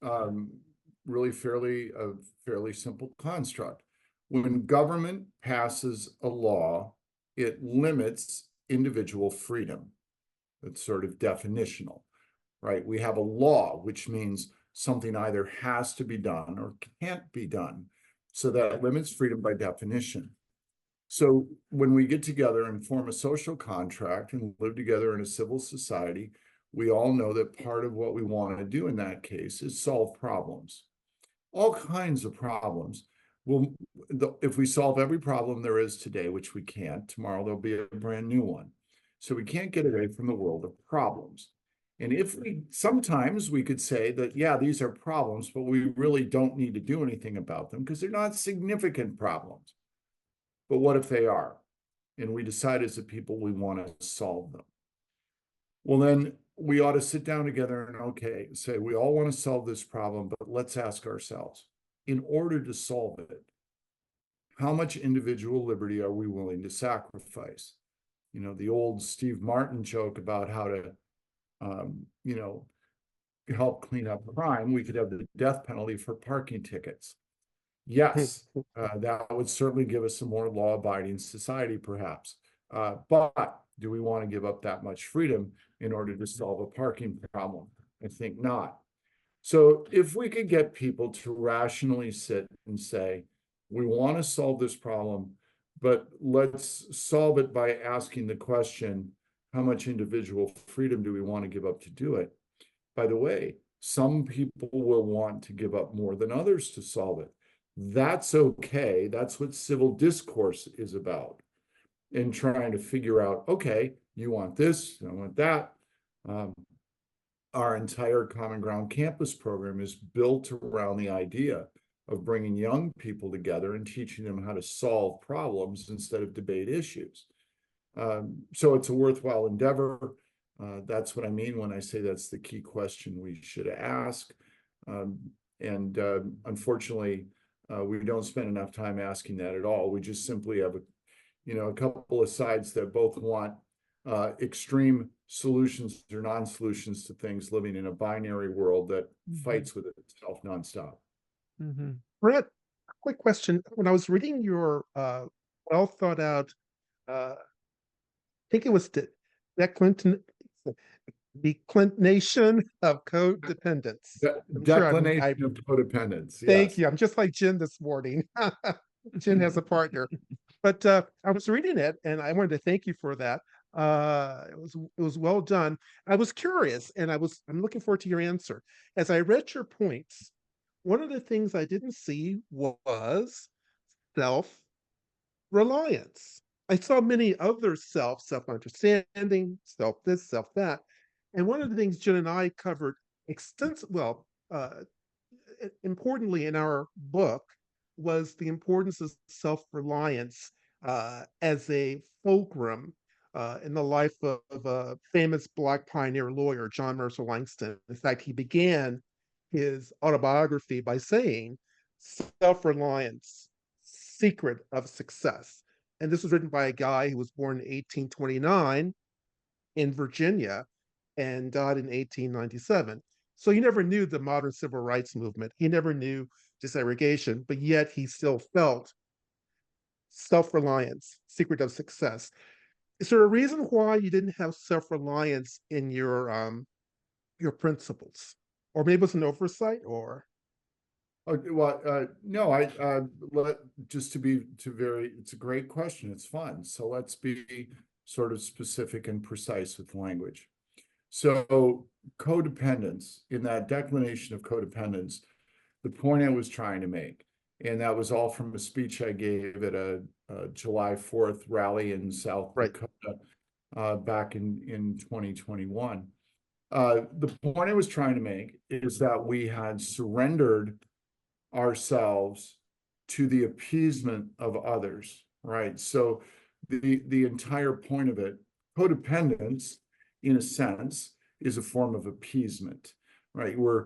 really a fairly simple construct. When government passes a law, it limits individual freedom. It's sort of definitional, right? We have a law, which means something either has to be done or can't be done. So that limits freedom by definition. So when we get together and form a social contract and live together in a civil society, we all know that part of what we want to do in that case is solve problems, all kinds of problems. Well, if we solve every problem there is today, which we can't, tomorrow there'll be a brand new one. So we can't get away from the world of problems. And sometimes we could say that, yeah, these are problems, but we really don't need to do anything about them because they're not significant problems. But what if they are? And we decide as a people we want to solve them. Well, then we ought to sit down together and say, we all want to solve this problem, but let's ask ourselves, in order to solve it, how much individual liberty are we willing to sacrifice? The old Steve Martin joke about how to, help clean up crime. We could have the death penalty for parking tickets. Yes, that would certainly give us a more law-abiding society, perhaps. But do we want to give up that much freedom in order to solve a parking problem? I think not. So if we could get people to rationally sit and say, we want to solve this problem, but let's solve it by asking the question, how much individual freedom do we want to give up to do it? By the way, some people will want to give up more than others to solve it. That's okay. That's what civil discourse is about. In trying to figure out, okay, you want this, I want that. Our entire Common Ground campus program is built around the idea of bringing young people together and teaching them how to solve problems instead of debate issues. So it's a worthwhile endeavor. That's what I mean when I say that's the key question we should ask. Unfortunately, we don't spend enough time asking that at all. We just simply have a couple of sides that both want extreme solutions or non-solutions to things, living in a binary world that fights with itself nonstop. Brent, quick question. When I was reading your well thought out, I think it was the declination of codependence. Declination of codependence. Yes. Thank you. I'm just like Jen this morning. Jen has a partner. But I was reading it, and I wanted to thank you for that. It was well done. I was curious, and I'm looking forward to your answer. As I read your points, one of the things I didn't see was self-reliance. I saw many other self-understanding, self this, self that. And one of the things Jen and I covered importantly in our book was the importance of self-reliance as a fulcrum in the life of a famous Black pioneer lawyer, John Mercer Langston. In fact, he began his autobiography by saying, self-reliance, secret of success. And this was written by a guy who was born in 1829 in Virginia and died in 1897. So he never knew the modern civil rights movement. He never knew desegregation, but yet he still felt self-reliance, secret of success. Is there a reason why you didn't have self-reliance in your principles? Or maybe it's an oversight, or No, it's a great question. It's fun. So let's be sort of specific and precise with language. So codependence, in that declination of codependence, the point I was trying to make, and that was all from a speech I gave at a July 4th rally in South Dakota back in 2021. The point I was trying to make is that we had surrendered ourselves to the appeasement of others, right? So the entire point of it, codependence, in a sense, is a form of appeasement, right? We're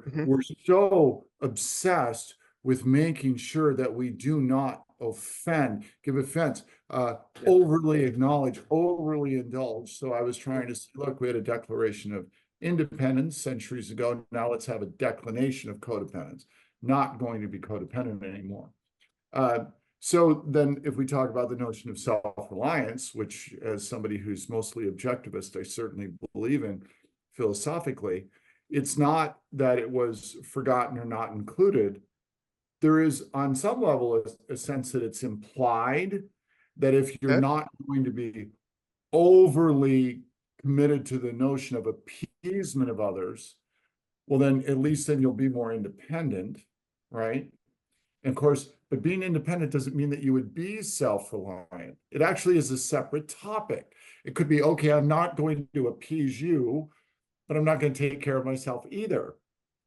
so obsessed with making sure that we do not give offense, overly acknowledge, overly indulge. So I was trying to say, look, we had a declaration of independence centuries ago. Now let's have a declination of codependence. Not going to be codependent anymore. So then if we talk about the notion of self-reliance, which as somebody who's mostly objectivist, I certainly believe in philosophically, it's not that it was forgotten or not included. There is on some level a sense that it's implied that if you're not going to be overly committed to the notion of appeasement of others, well, then at least then you'll be more independent, right? And of course, but being independent doesn't mean that you would be self-reliant. It actually is a separate topic. It could be, okay, I'm not going to appease you, but I'm not going to take care of myself either,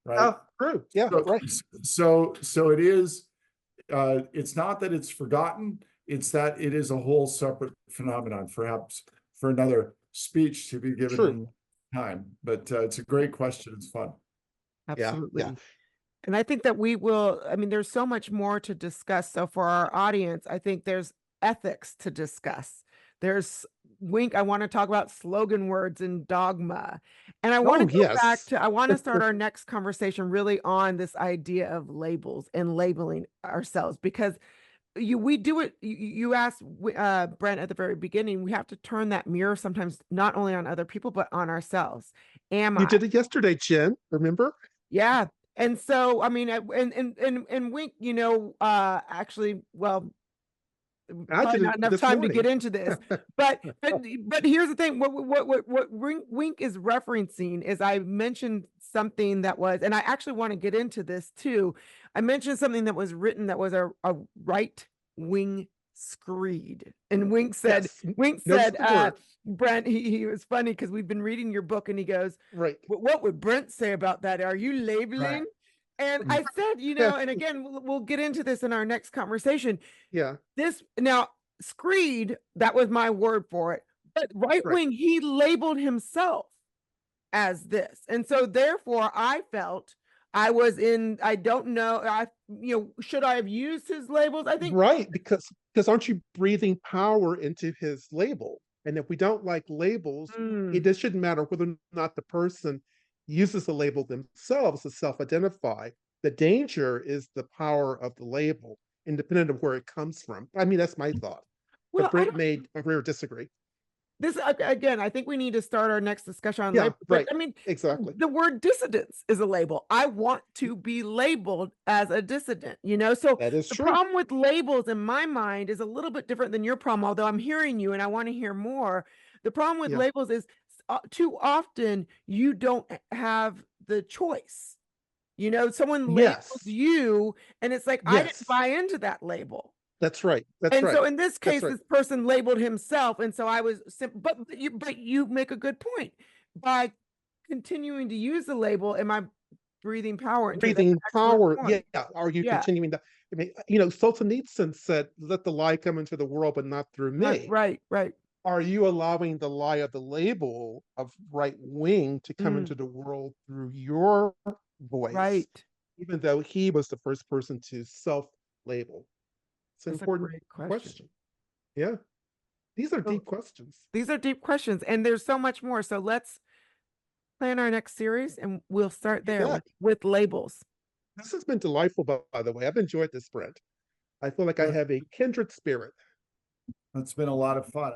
right? Oh, true. Yeah, right. So it is, it's not that it's forgotten, it's that it is a whole separate phenomenon, perhaps for another speech to be given in time. But it's a great question. It's fun. Absolutely. Yeah. And I think that there's so much more to discuss. So for our audience, I think there's ethics to discuss. There's I want to talk about slogan words and dogma. And I want to go back to, I want to start our next conversation really on this idea of labels and labeling ourselves, because we do it. You asked Brent at the very beginning, we have to turn that mirror sometimes, not only on other people, but on ourselves. You did it yesterday, Jen, remember? Yeah. And so, I mean, and Wink, actually, well, probably not enough time to get into this, but here's the thing. What Wink is referencing is, I mentioned something that was, and I actually want to get into this too. I mentioned something that was written that was a right-wing screed, and Wink said, Brent, he was funny because we've been reading your book, and he goes, right, what would Brent say about that? Are you labeling? Right. And I said, and again, we'll get into this in our next conversation. Yeah. Screed, that was my word for it. But right wing, he labeled himself as this. And so therefore I felt I don't know, should I have used his labels? I think. Right, because aren't you breathing power into his label? And if we don't like labels, it just shouldn't matter whether or not the person uses the label themselves to self-identify. The danger is the power of the label, independent of where it comes from. I mean, that's my thought. Well, but Brent may agree or disagree. This, again, I think we need to start our next discussion on label. Right. I mean, exactly. The word dissidence is a label. I want to be labeled as a dissident, So that is true. Problem with labels in my mind is a little bit different than your problem, although I'm hearing you and I want to hear more. The problem with labels is too often you don't have the choice. Someone labels you and it's like, I didn't buy into that label. That's right. That's And right. so in this That's case, right. this person labeled himself, and so I was but you make a good point. By continuing to use the label, am I breathing power into it? That's an Breathing excellent power. point. Yeah. Are you Yeah. continuing to? I mean, you know, Solzhenitsyn said, "Let the lie come into the world, but not through Right, me." right. Are you allowing the lie of the label of right wing to come Mm, into the world through your voice, right. even though he was the first person to self-label? It's an That's a important great question. question. Yeah. These are So deep questions. these are deep questions, and there's so much more. So let's plan our next series, and we'll start You there bet. with labels. This has been delightful, by the way. I've enjoyed this, Brent. I feel like I have a kindred spirit. It's been a lot of fun.